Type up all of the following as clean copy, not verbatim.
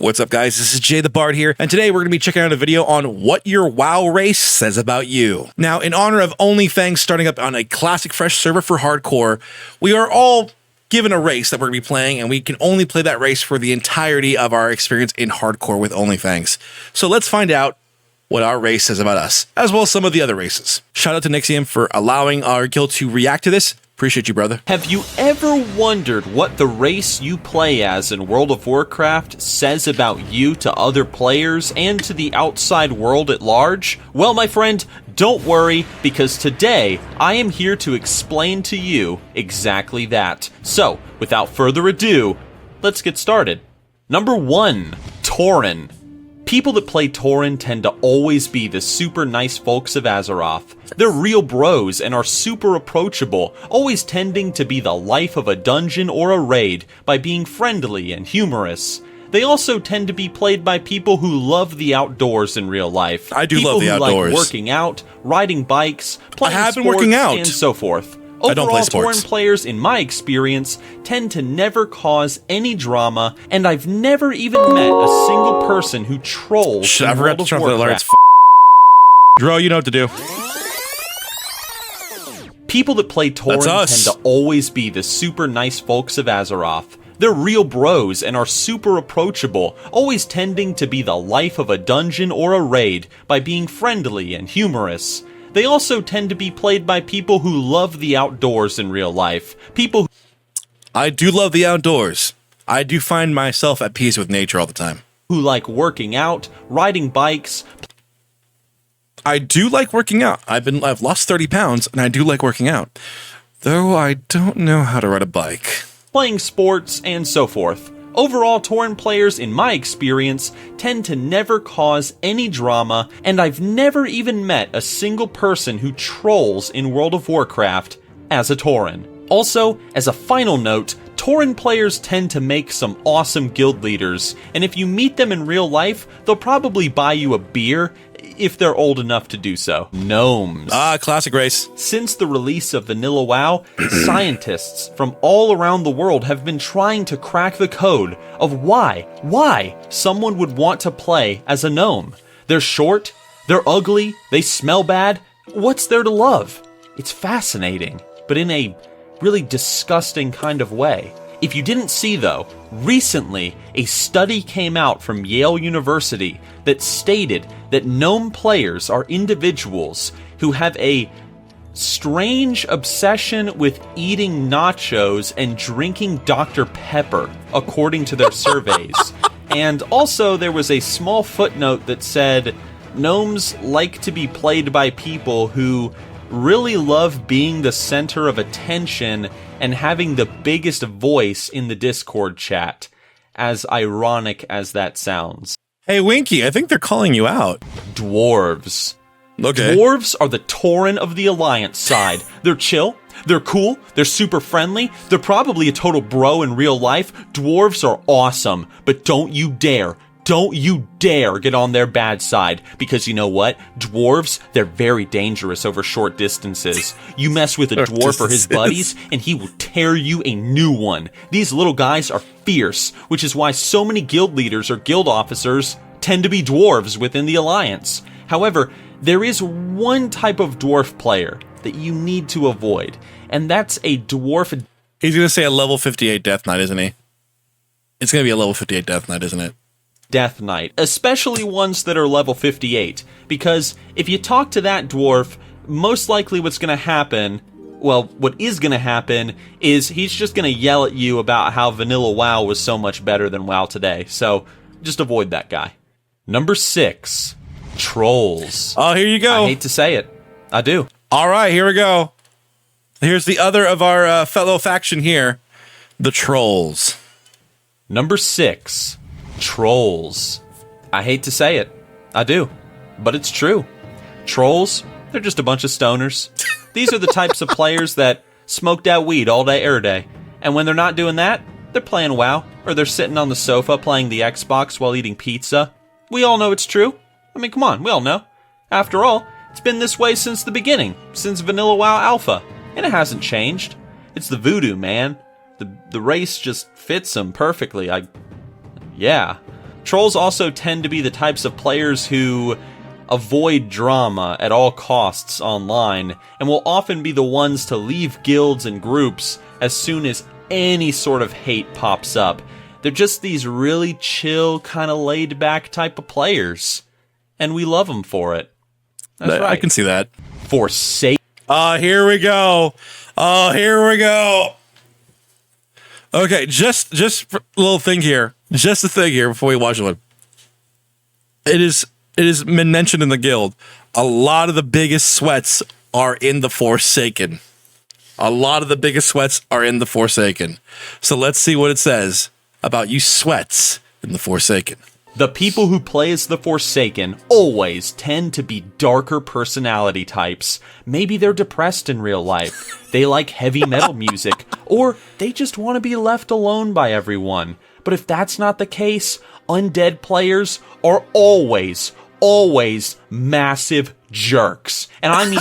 What's up, guys? This is Jaythebard here, and today we're going to be checking out a video on what your WoW race says about you. Now, in honor of Fangs starting up on a classic fresh server for hardcore, we are all given a race that we're going to be playing, and we can only play that race for the entirety of our experience in hardcore with Fangs. So let's find out what our race says about us, as well as some of the other races. Shout out to Onyxia for allowing our guild to react to this. Appreciate you, brother. Have you ever wondered what the race you play as in World of Warcraft says about you to other players and to the outside world at large? Well, my friend, don't worry, because today I am here to explain to you exactly that. So, without further ado, let's get started. Number 1, Toren. People that play Toren tend to always be the super nice folks of Azeroth. They're real bros and are super approachable, always tending to be the life of a dungeon or a raid by being friendly and humorous. They also tend to be played by people who love the outdoors in real life. I do love the outdoors. People who like working out, riding bikes, playing I have sports, been working out. and so forth. I don't play Overall, sports. Toren players, in my experience, tend to never cause any drama, and I've never even met a single person who trolls in I forgot World to of turn off the Warcraft. alerts. Dro, you know what to do. People that play Toren tend to always be the super nice folks of Azeroth. They're real bros and are super approachable, always tending to be the life of a dungeon or a raid by being friendly and humorous. They also tend to be played by people who love the outdoors in real life. I do love the outdoors. I do find myself at peace with nature all the time. Who like working out, riding bikes. I do like working out. I've lost 30 pounds, and I do like working out. Though I don't know how to ride a bike. Playing sports, and so forth. Overall, Toren players, in my experience, tend to never cause any drama, and I've never even met a single person who trolls in World of Warcraft as a Toren. Also, as a final note, Toren players tend to make some awesome guild leaders, and if you meet them in real life, they'll probably buy you a beer if they're old enough to do so. Gnomes. Ah, classic race. Since the release of Vanilla WoW, scientists from all around the world have been trying to crack the code of why someone would want to play as a gnome. They're short, they're ugly, they smell bad. What's there to love? It's fascinating, but in a really disgusting kind of way. If you didn't see, though, recently a study came out from Yale University that stated that gnome players are individuals who have a strange obsession with eating nachos and drinking Dr. Pepper, according to their surveys. And also there was a small footnote that said gnomes like to be played by people who really love being the center of attention and having the biggest voice in the Discord chat, as ironic as that sounds. Hey, Winky, I think they're calling you out. Dwarves. Okay. Dwarves are the Toren of the Alliance side. They're chill, they're cool, they're super friendly, they're probably a total bro in real life. Dwarves are awesome, but don't you dare get on their bad side, because you know what? Dwarves, they're very dangerous over short distances. You mess with a dwarf or his buddies, and he will tear you a new one. These little guys are fierce, which is why so many guild leaders or guild officers tend to be dwarves within the Alliance. However, there is one type of dwarf player that you need to avoid, and that's a dwarf. He's going to say a level 58 Death Knight, isn't he? It's going to be a level 58 Death Knight, isn't it? Death Knight, especially ones that are level 58, because if you talk to that dwarf, most likely what's going to happen, well, what is going to happen is he's just going to yell at you about how Vanilla WoW was so much better than WoW today, so just avoid that guy. Number 6, trolls. Oh, here you go. I hate to say it, I do. All right, here we go. Here's the other of our fellow faction here, the trolls. Number 6, trolls. I hate to say it, I do, but it's true. Trolls, they're just a bunch of stoners. These are the types of players that smoked out weed all day, every day. And when they're not doing that, they're playing WoW, or they're sitting on the sofa playing the Xbox while eating pizza. We all know it's true. I mean, come on, we all know. After all, it's been this way since the beginning, since Vanilla WoW Alpha, and it hasn't changed. It's the voodoo, man. The race just fits them perfectly. Yeah. Trolls also tend to be the types of players who avoid drama at all costs online, and will often be the ones to leave guilds and groups as soon as any sort of hate pops up. They're just these really chill, kind of laid-back type of players, and we love them for it. That's right. I can see that. Forsake. Here we go. Here we go. Okay, just a little thing here. Just a thing here before we watch one. It is been mentioned in the guild. A lot of the biggest sweats are in the Forsaken. A lot of the biggest sweats are in the Forsaken. So let's see what it says about you sweats in the Forsaken. The people who play as the Forsaken always tend to be darker personality types. Maybe they're depressed in real life, they like heavy metal music, or they just want to be left alone by everyone. But if that's not the case, undead players are always massive jerks. And I mean...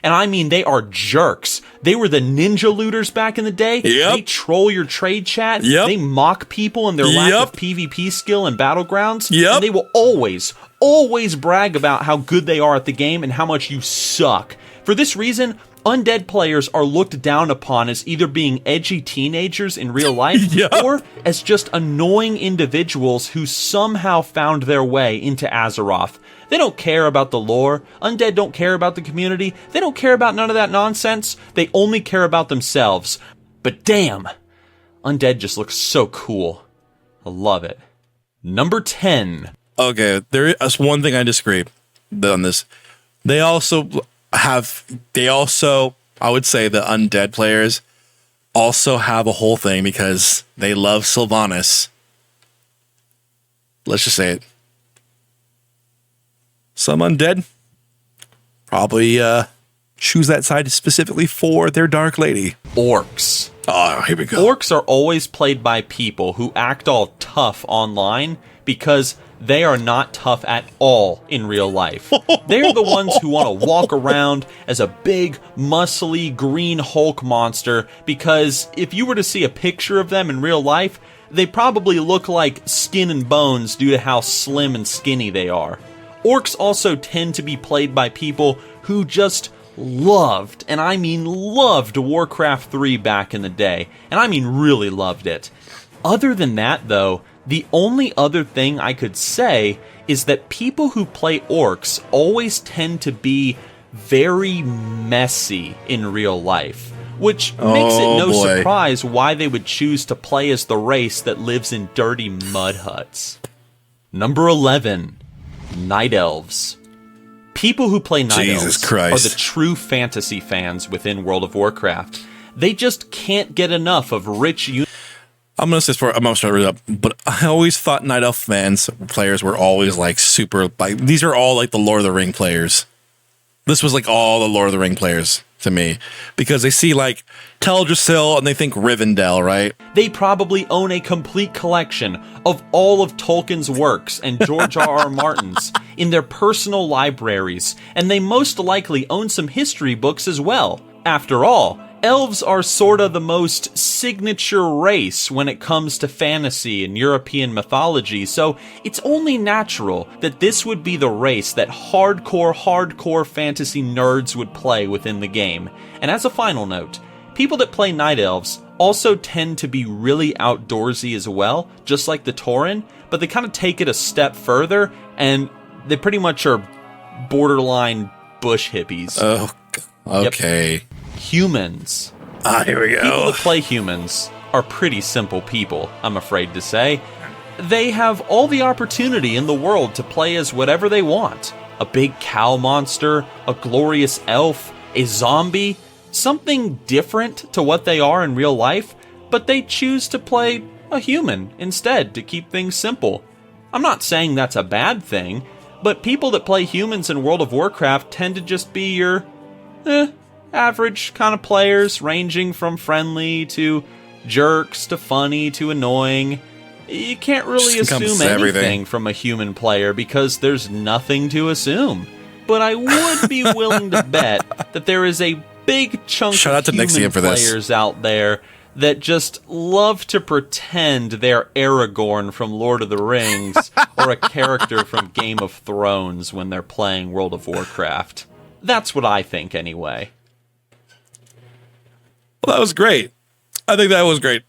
And I mean, they are jerks. They were the ninja looters back in the day. Yep. They troll your trade chat. Yep. They mock people and their lack of PvP skill in battlegrounds. Yep. And they will always brag about how good they are at the game and how much you suck. For this reason, undead players are looked down upon as either being edgy teenagers in real life or as just annoying individuals who somehow found their way into Azeroth. They don't care about the lore. Undead don't care about the community. They don't care about none of that nonsense. They only care about themselves. But damn, undead just looks so cool. I love it. Number 10. Okay, there is one thing I disagree on this. I would say the undead players also have a whole thing because they love Sylvanas. Let's just say it. Some undead probably choose that side specifically for their Dark Lady. Orcs. Oh, here we go. Orcs are always played by people who act all tough online because they are not tough at all in real life. They're the ones who want to walk around as a big, muscly, green Hulk monster because if you were to see a picture of them in real life, they probably look like skin and bones due to how slim and skinny they are. Orcs also tend to be played by people who just loved, and I mean loved, Warcraft 3 back in the day. And I mean really loved it. Other than that, though, the only other thing I could say is that people who play Orcs always tend to be very messy in real life, which makes it no surprise why they would choose to play as the race that lives in dirty mud huts. Number 11. Night Elves. People who play Night Elves are the true fantasy fans within World of Warcraft. They just can't get enough of rich... I'm going to start it up, but I always thought Night Elf players were always like super, like, these are all like the Lord of the Ring players. This was like all the Lord of the Ring players to me, because they see like Teldrassil and they think Rivendell, right? They probably own a complete collection of all of Tolkien's works and George R.R. Martin's in their personal libraries, and they most likely own some history books as well. After all, elves are sorta the most signature race when it comes to fantasy and European mythology, so it's only natural that this would be the race that hardcore fantasy nerds would play within the game. And as a final note, people that play Night Elves also tend to be really outdoorsy as well, just like the Toren, but they kind of take it a step further, and they pretty much are borderline bush hippies. Oh, okay. Yep. Humans. Here we go. People that play humans are pretty simple people, I'm afraid to say. They have all the opportunity in the world to play as whatever they want. A big cow monster, a glorious elf, a zombie, something different to what they are in real life, but they choose to play a human instead to keep things simple. I'm not saying that's a bad thing, but people that play humans in World of Warcraft tend to just be your, average kind of players, ranging from friendly to jerks to funny to annoying. You can't really assume anything from a human player because there's nothing to assume. But I would be willing to bet that there is a big chunk Shout out of to human Nixian for this. players out there that just love to pretend they're Aragorn from Lord of the Rings or a character from Game of Thrones when they're playing World of Warcraft. That's what I think, anyway. Well, that was great. I think that was great.